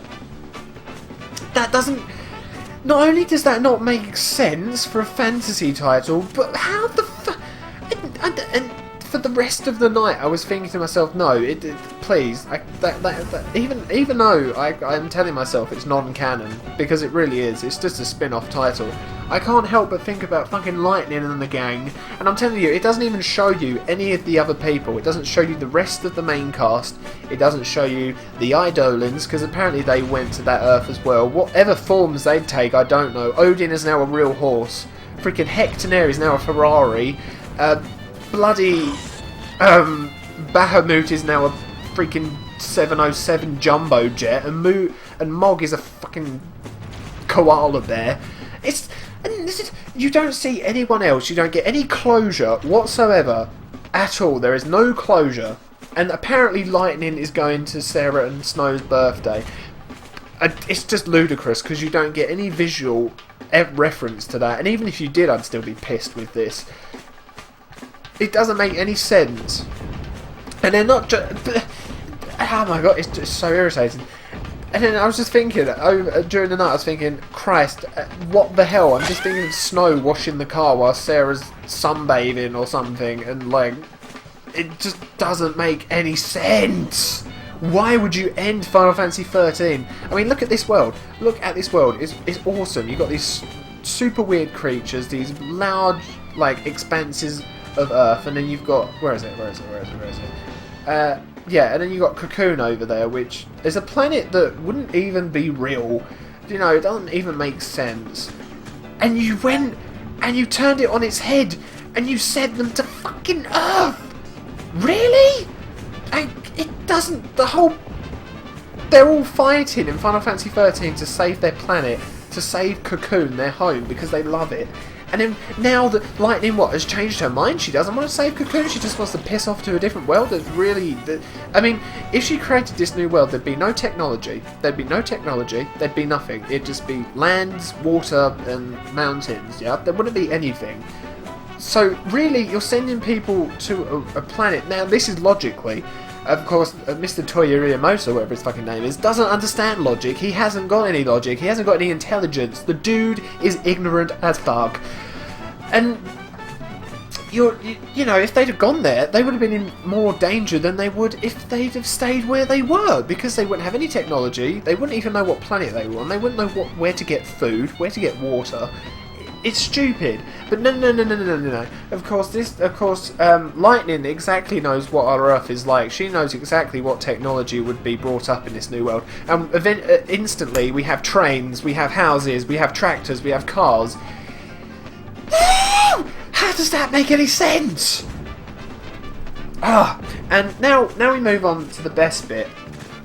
That doesn't... Not only does that not make sense for a fantasy title, but how the fuck... And for the rest of the night I was thinking to myself, no, please, even though I'm telling myself it's non-canon, because it really is, it's just a spin-off title, I can't help but think about fucking Lightning and the gang, and I'm telling you, it doesn't even show you any of the other people, it doesn't show you the rest of the main cast, it doesn't show you the Eidolons, because apparently they went to that Earth as well, whatever forms they'd take, I don't know. Odin is now a real horse, freaking Hector is now a Ferrari, bloody Bahamut is now a freaking 707 jumbo jet, and Mog is a fucking koala bear. You don't see anyone else. You don't get any closure whatsoever at all. There is no closure, and apparently Lightning is going to Sarah and Snow's birthday. It's just ludicrous because you don't get any visual reference to that, and even if you did, I'd still be pissed with this. It doesn't make any sense. And they're not just... Oh my god, it's just so irritating. And then I was just thinking, during the night I was thinking, Christ, what the hell? I'm just thinking of Snow washing the car while Sarah's sunbathing or something, and like, it just doesn't make any sense. Why would you end Final Fantasy XIII? I mean, look at this world. Look at this world. It's awesome. You've got these super weird creatures, these large, like, expanses of Earth, and then you've got... Where is it? Yeah, and then you've got Cocoon over there, which is a planet that wouldn't even be real. You know, it doesn't even make sense. And you went and you turned it on its head and you sent them to fucking Earth! Really? It doesn't... The whole... They're all fighting in Final Fantasy XIII to save their planet, to save Cocoon, their home, because they love it. And then now that Lightning, has changed her mind? She doesn't want to save Cocoon, she just wants to piss off to a different world. That's really... I mean, if she created this new world, there'd be no technology. There'd be nothing. It'd just be lands, water, and mountains, yeah? There wouldn't be anything. So, really, you're sending people to a planet... Now, this is logically... Of course, Mr. Toriyama, whatever his fucking name is, doesn't understand logic. He hasn't got any logic. He hasn't got any intelligence. The dude is ignorant as fuck. And you know, if they'd have gone there, they would have been in more danger than they would if they'd have stayed where they were, because they wouldn't have any technology. They wouldn't even know what planet they were on. They wouldn't know where to get food, where to get water. It's stupid. But no. Of course, Lightning exactly knows what our Earth is like. She knows exactly what technology would be brought up in this new world. And instantly, we have trains, we have houses, we have tractors, we have cars. How does that make any sense? And now we move on to the best bit.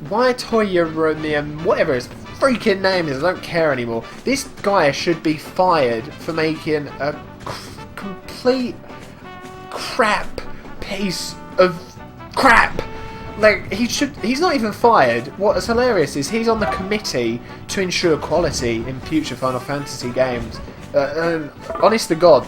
Why Toriyama, whatever his freaking name is, I don't care anymore. This guy should be fired for making a complete crap piece of crap. Like, he's not even fired. What's hilarious is he's on the committee to ensure quality in future Final Fantasy games. Honest to God,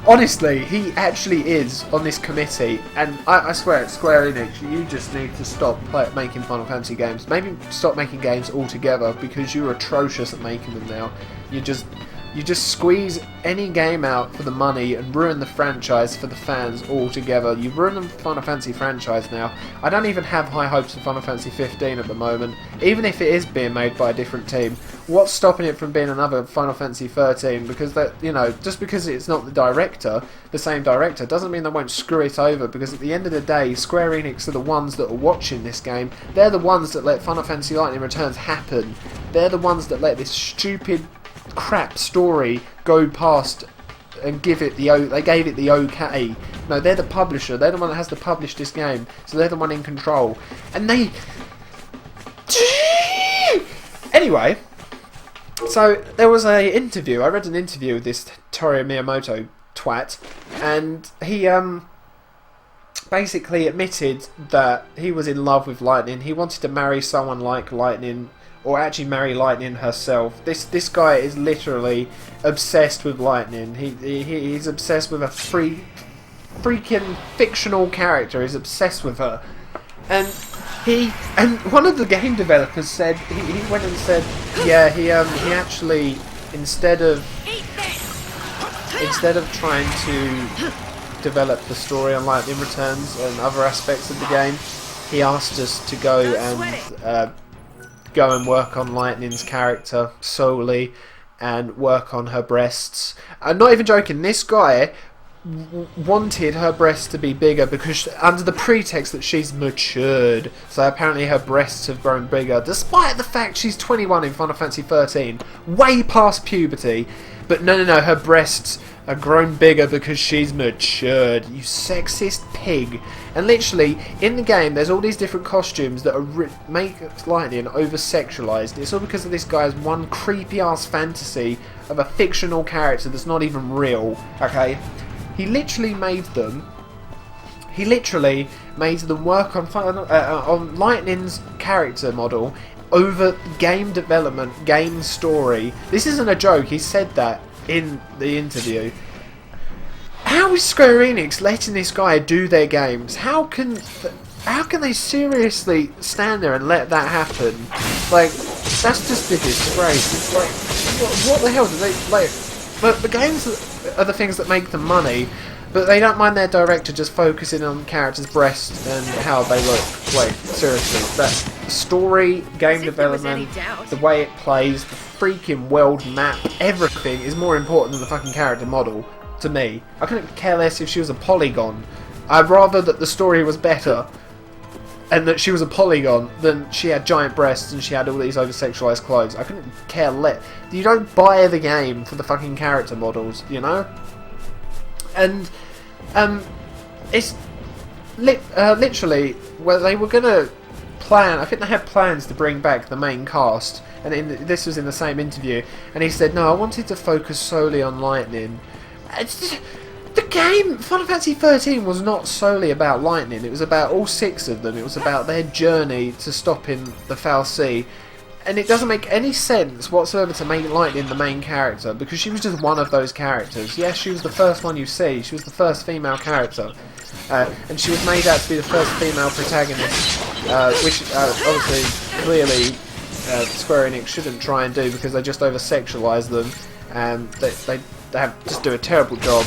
honestly, he actually is on this committee, and I swear, at Square Enix, you just need to stop making Final Fantasy games. Maybe stop making games altogether, because you're atrocious at making them now. You just squeeze any game out for the money and ruin the franchise for the fans altogether. You've ruined the Final Fantasy franchise now. I don't even have high hopes for Final Fantasy XV at the moment, even if it is being made by a different team. What's stopping it from being another Final Fantasy XIII? Because that, just because it's not the same director, doesn't mean they won't screw it over, because at the end of the day, Square Enix are the ones that are watching this game. They're the ones that let Final Fantasy Lightning Returns happen. They're the ones that let this stupid crap story go past and give it they gave it the okay. No, they're the publisher. They're the one that has to publish this game, so they're the one in control. And they... Anyway, so there was a interview. I read an interview with this Toru Miyamoto twat, and he basically admitted that he was in love with Lightning. He wanted to marry someone like Lightning, or actually marry Lightning herself. This guy is literally obsessed with Lightning. He's obsessed with a freaking fictional character. He's obsessed with her, and one of the game developers said he went and said, yeah, he actually instead of trying to develop the story on Lightning Returns and other aspects of the game, he asked us to go and work on Lightning's character solely and work on her breasts. I'm not even joking. This guy wanted her breasts to be bigger because under the pretext that she's matured, so apparently her breasts have grown bigger, despite the fact she's 21 in Final Fantasy XIII, way past puberty. But no, her breasts are grown bigger because she's matured. You sexist pig. And literally, in the game, there's all these different costumes that make Lightning over-sexualized. It's all because of this guy's one creepy-ass fantasy of a fictional character that's not even real, okay? He literally made them work on Lightning's character model over game development, game story. This isn't a joke, he said that in the interview. How is Square Enix letting this guy do their games? How can they seriously stand there and let that happen? Like, that's just a disgrace. It's like, what the hell do they, like, but the games are the things that make them money, but they don't mind their director just focusing on characters' breasts and how they look. Wait, seriously, that story, game development, the way it plays, the freaking world map, everything is more important than the fucking character model, to me. I couldn't care less if she was a polygon. I'd rather that the story was better and that she was a polygon than she had giant breasts and she had all these over-sexualized clothes. I couldn't care less. You don't buy the game for the fucking character models, you know? And it's literally where they were gonna plan. I think they had plans to bring back the main cast, and this was in the same interview. And he said, "No, I wanted to focus solely on Lightning." The game Final Fantasy XIII was not solely about Lightning. It was about all 6 of them. It was about their journey to stopping the Foul Sea. And it doesn't make any sense whatsoever to make Lightning the main character, because she was just one of those characters. Yes, she was the first one you see. She was the first female character. And she was made out to be the first female protagonist, which obviously, clearly, Square Enix shouldn't try and do, because they just over-sexualise them. And they just do a terrible job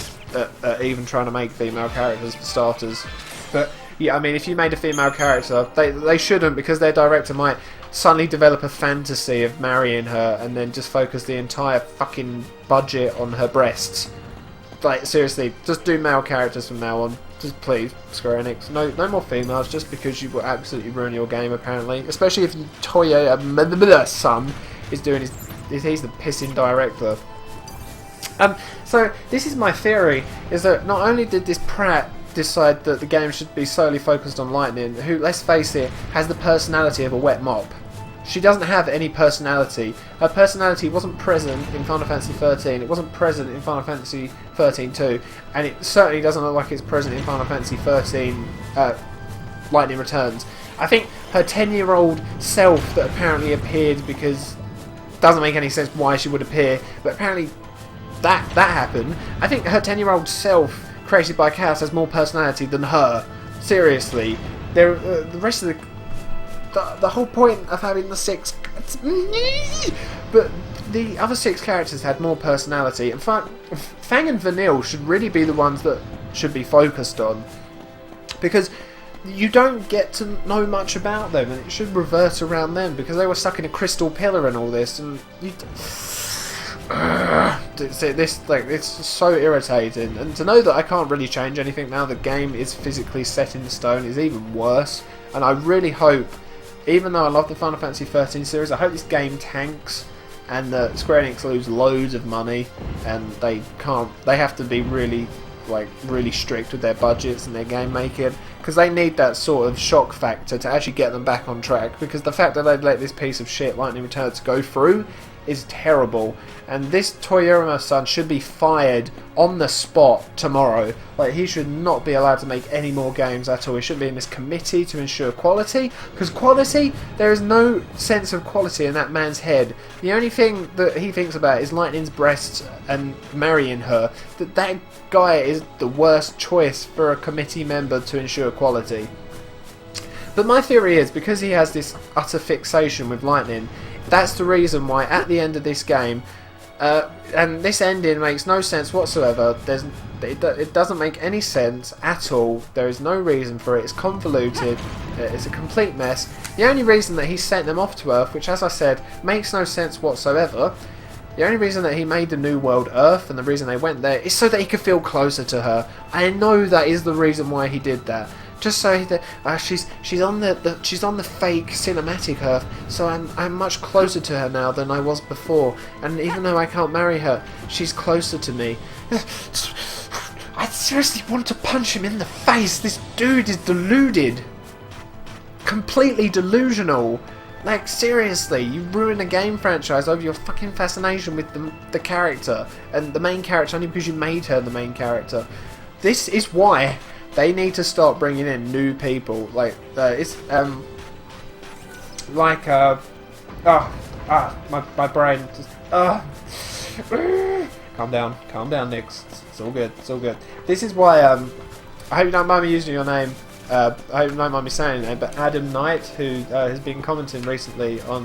at even trying to make female characters for starters. But yeah, I mean, if you made a female character, they shouldn't, because their director might suddenly develop a fantasy of marrying her and then just focus the entire fucking budget on her breasts. Like, seriously, just do male characters from now on. Just please, Square Enix. No more females, just because you will absolutely ruin your game, apparently. Especially if Toya son is doing he's the pissing director. So this is my theory, is that not only did this prat decide that the game should be solely focused on Lightning, who, let's face it, has the personality of a wet mop. She doesn't have any personality. Her personality wasn't present in Final Fantasy XIII, it wasn't present in Final Fantasy XIII-2, and it certainly doesn't look like it's present in Final Fantasy XIII Lightning Returns. I think her 10-year-old self that apparently appeared, because it doesn't make any sense why she would appear, but apparently that happened. I think her 10-year-old self created by Chaos has more personality than her. Seriously. The rest of the whole point of having the 6... But the other 6 characters had more personality. In fact, Fang and Vanille should really be the ones that should be focused on. Because you don't get to know much about them, and it should revert around them, because they were stuck in a crystal pillar and all this, and it's so irritating. And to know that I can't really change anything now, the game is physically set in stone, is even worse. And I really hope, even though I love the Final Fantasy XIII series, I hope this game tanks and that Square Enix lose loads of money, and they have to be really like really strict with their budgets and their game making, because they need that sort of shock factor to actually get them back on track, because the fact that they've let this piece of shit Lightning Returns go through is terrible, and this Toriyama-san should be fired on the spot tomorrow. Like, he should not be allowed to make any more games at all. He shouldn't be in this committee to ensure quality, because quality, there is no sense of quality in that man's head. The only thing that he thinks about is Lightning's breasts and marrying her. That guy is the worst choice for a committee member to ensure quality. But my theory is, because he has this utter fixation with Lightning, that's the reason why at the end of this game, and this ending makes no sense whatsoever, it doesn't make any sense at all, there is no reason for it, it's convoluted, it's a complete mess. The only reason that he sent them off to Earth, which as I said, makes no sense whatsoever, the only reason that he made the new world Earth, and the reason they went there, is so that he could feel closer to her. I know that is the reason why he did that. Just so that she's on the fake cinematic Earth, so I'm much closer to her now than I was before, and even though I can't marry her, she's closer to me. I seriously want to punch him in the face. This dude is deluded, completely delusional. Like, seriously, you ruin a game franchise over your fucking fascination with the character and the main character only because you made her the main character. This is why they need to start bringing in new people. Like, my brain just, calm down, Nix. It's all good, it's all good. This is why, I hope you don't mind me using your name, I hope you don't mind me saying your name, but Adam Knight, who has been commenting recently on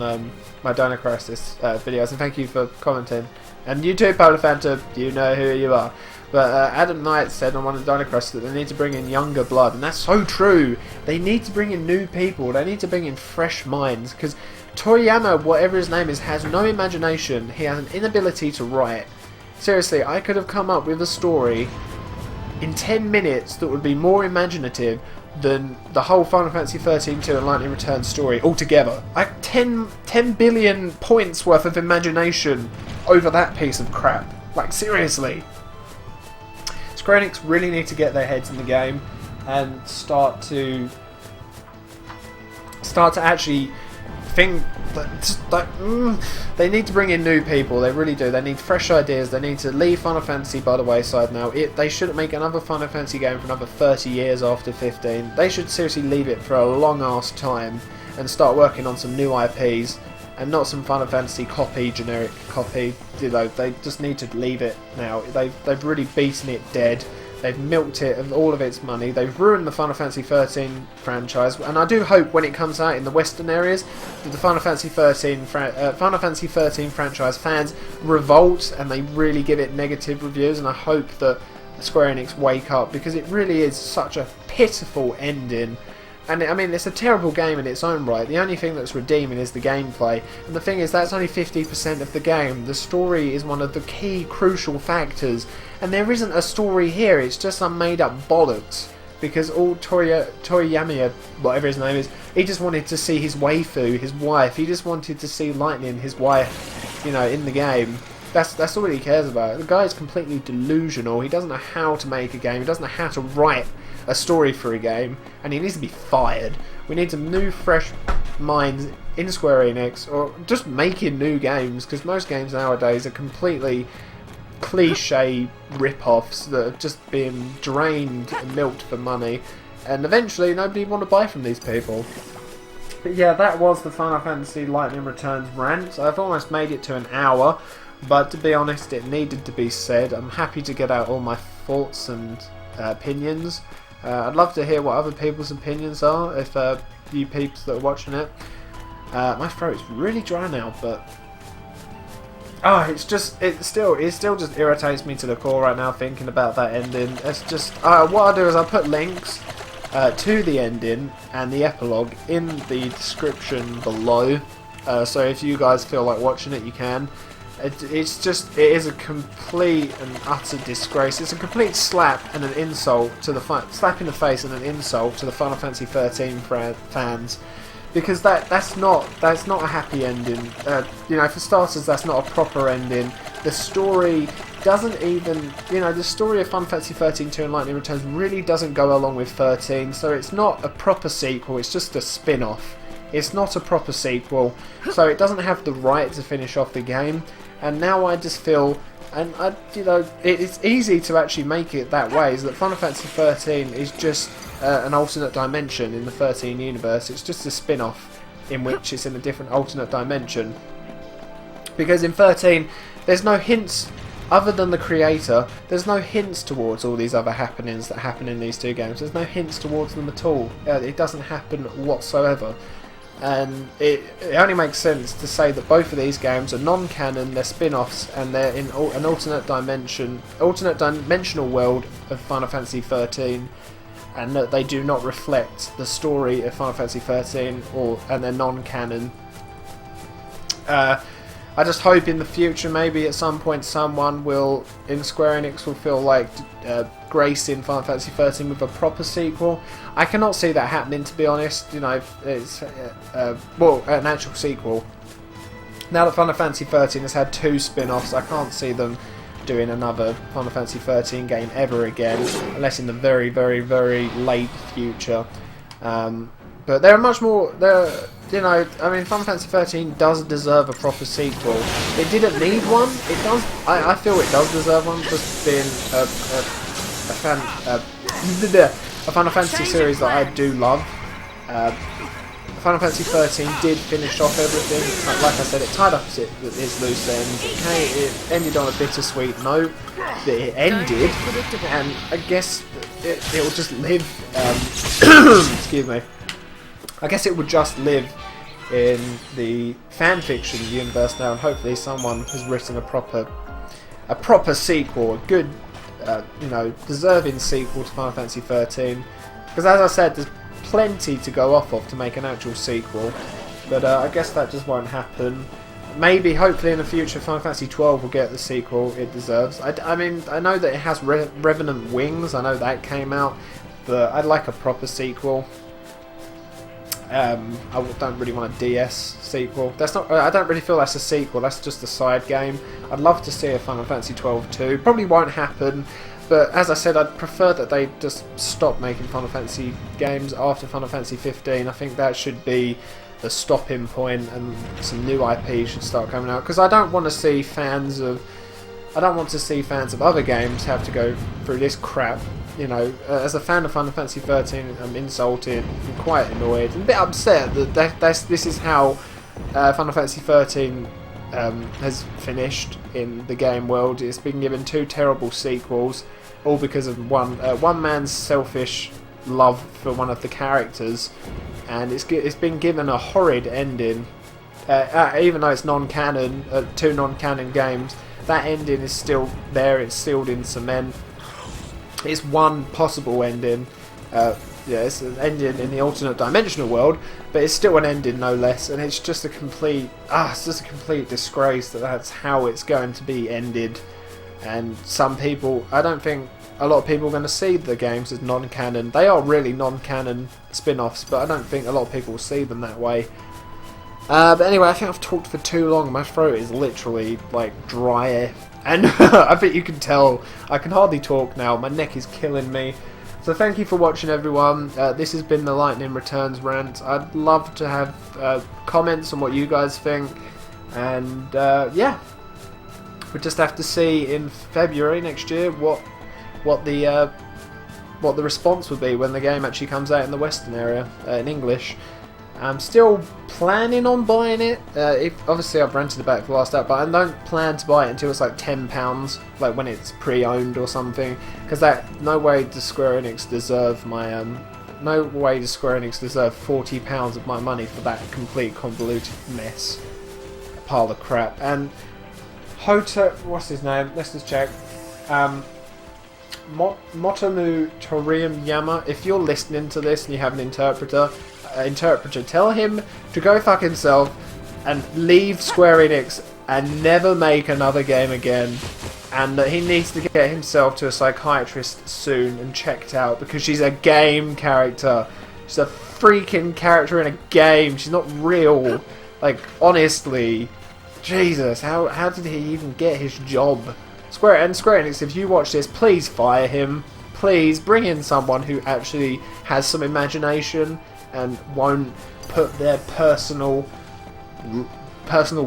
my Dino Crisis videos, and thank you for commenting. And you too, Polar Phantom, you know who you are. But Adam Knight said on one of the Dino Crisis that they need to bring in younger blood, and that's so true. They need to bring in new people, they need to bring in fresh minds, because Toriyama, whatever his name is, has no imagination, he has an inability to write. Seriously, I could have come up with a story in 10 minutes that would be more imaginative than the whole Final Fantasy XIII 2 and Lightning Returns story altogether. Like 10 billion points worth of imagination over that piece of crap. Like, seriously. Square Enix really need to get their heads in the game and start to actually think that they need to bring in new people. They really do. They need fresh ideas. They need to leave Final Fantasy by the wayside now. They shouldn't make another Final Fantasy game for another 30 years after 15. They should seriously leave it for a long ass time and start working on some new IPs and not some Final Fantasy copy, generic copy. You know, they just need to leave it now. They've really beaten it dead. They've milked it of all of its money. They've ruined the Final Fantasy XIII franchise, and I do hope when it comes out in the Western areas that the Final Fantasy XIII franchise fans revolt and they really give it negative reviews. And I hope that Square Enix wake up, because it really is such a pitiful ending. And I mean, it's a terrible game in its own right. The only thing that's redeeming is the gameplay. And the thing is, that's only 50% of the game. The story is one of the key, crucial factors. And there isn't a story here, it's just some made up bollocks. Because all Toriyama, whatever his name is, he just wanted to see his waifu, his wife. He just wanted to see Lightning, his wife, you know, in the game. That's all he cares about. The guy is completely delusional. He doesn't know how to make a game. He doesn't know how to write a story for a game, and he needs to be fired. We need some new, fresh minds in Square Enix, or just making new games, because most games nowadays are completely cliche rip-offs that are just being drained and milked for money, and eventually nobody want to buy from these people. But yeah, that was the Final Fantasy Lightning Returns rant. I've almost made it to an hour, but to be honest, it needed to be said. I'm happy to get out all my thoughts and opinions. I'd love to hear what other people's opinions are, if you peeps that are watching it. My throat's really dry now, but it still just irritates me to the core right now thinking about that ending. It's just what I'll do is I'll put links to the ending and the epilogue in the description below. So if you guys feel like watching it, you can. It is a complete and utter disgrace. It's a complete slap and an insult to the slap in the face and an insult to the Final Fantasy XIII fans, because that's not a happy ending. You know, for starters, that's not a proper ending. The story doesn't even, you know, the story of Final Fantasy XIII 2 and Lightning Returns really doesn't go along with 13, so it's not a proper sequel, it's just a spin-off. It's not a proper sequel, so it doesn't have the right to finish off the game, and now I just feel, and you know, it's easy to actually make it that way, is that Final Fantasy XIII is just an alternate dimension in the 13 universe. It's just a spin-off in which it's in a different alternate dimension. Because in 13, there's no hints, other than the creator, there's no hints towards all these other happenings that happen in these two games. There's no hints towards them at all. It doesn't happen whatsoever. And it only makes sense to say that both of these games are non-canon, they're spin-offs, and they're in an alternate dimensional world of Final Fantasy XIII, and that they do not reflect the story of Final Fantasy XIII, and they're non-canon. I just hope in the future, maybe at some point, someone in Square Enix will feel like gracing Final Fantasy XIII with a proper sequel. I cannot see that happening, to be honest. You know, it's an actual sequel. Now that Final Fantasy XIII has had 2 spin-offs, I can't see them doing another Final Fantasy XIII game ever again, unless in the very, very, very late future. But there are much more. You know, I mean, Final Fantasy XIII does deserve a proper sequel. It didn't need one. It does. I feel it does deserve one, just being a Final Fantasy series that I do love. Final Fantasy XIII did finish off everything. Like I said, it tied up its loose ends. It ended on a bittersweet note. But it ended, and I guess it will just live. Excuse me. I guess it would just live in the fanfiction universe now, and hopefully someone has written a proper sequel, a good, you know, deserving sequel to Final Fantasy XIII. Because as I said, there's plenty to go off of to make an actual sequel, but I guess that just won't happen. Maybe, hopefully in the future, Final Fantasy XII will get the sequel it deserves. I mean, I know that it has Revenant Wings, I know that came out, but I'd like a proper sequel. I don't really want a DS sequel. That's not. I don't really feel that's a sequel. That's just a side game. I'd love to see a Final Fantasy XII 2. Probably won't happen. But as I said, I'd prefer that they just stop making Final Fantasy games after Final Fantasy 15. I think that should be the stopping point, and some new IP should start coming out. Because I don't want to see fans of other games have to go through this crap. You know, as a fan of Final Fantasy XIII, I'm insulted, I'm quite annoyed, and a bit upset that this is how Final Fantasy XIII has finished in the game world. It's been given 2 terrible sequels, all because of one man's selfish love for one of the characters, and it's been given a horrid ending. Even though it's non-canon, 2 non-canon games, that ending is still there. It's sealed in cement. It's one possible ending. It's an ending in the alternate dimensional world, but it's still an ending no less. And it's just a complete, disgrace that that's how it's going to be ended. And some people, I don't think a lot of people are going to see the games as non-canon. They are really non-canon spin-offs, but I don't think a lot of people will see them that way. But anyway, I think I've talked for too long. My throat is literally like dry. And I think you can tell I can hardly talk now. My neck is killing me. So thank you for watching, everyone. This has been the Lightning Returns rant. I'd love to have comments on what you guys think. And yeah, we just have to see in February next year what the response would be when the game actually comes out in the Western area in English. I'm still planning on buying it. Obviously, I've rented about it for the last out, but I don't plan to buy it until it's like £10, like when it's pre-owned or something. Because no way does Square Enix deserve my £40 of my money for that complete convoluted mess, a pile of crap. And what's his name? Let's just check. Motomu Toriyama. If you're listening to this and you have an interpreter, tell him to go fuck himself and leave Square Enix and never make another game again, and that he needs to get himself to a psychiatrist soon and checked out, because she's a game character. She's a freaking character in a game. She's not real. Like, honestly, Jesus, how did he even get his job? Square Enix, if you watch this, please fire him. Please bring in someone who actually has some imagination and won't put their personal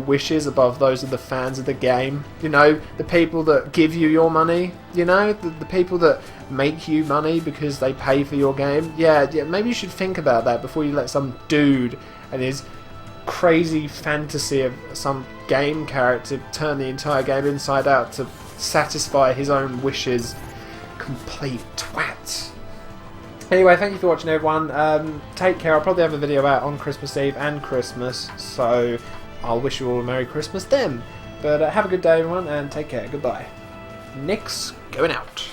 wishes above those of the fans of the game. You know, the people that give you your money, you know, the people that make you money because they pay for your game. Yeah, maybe you should think about that before you let some dude and his crazy fantasy of some game character turn the entire game inside out to satisfy his own wishes. Complete twat. Anyway, thank you for watching, everyone. Take care. I'll probably have a video out on Christmas Eve and Christmas, so I'll wish you all a Merry Christmas then. But have a good day, everyone, and take care. Goodbye. Nix going out.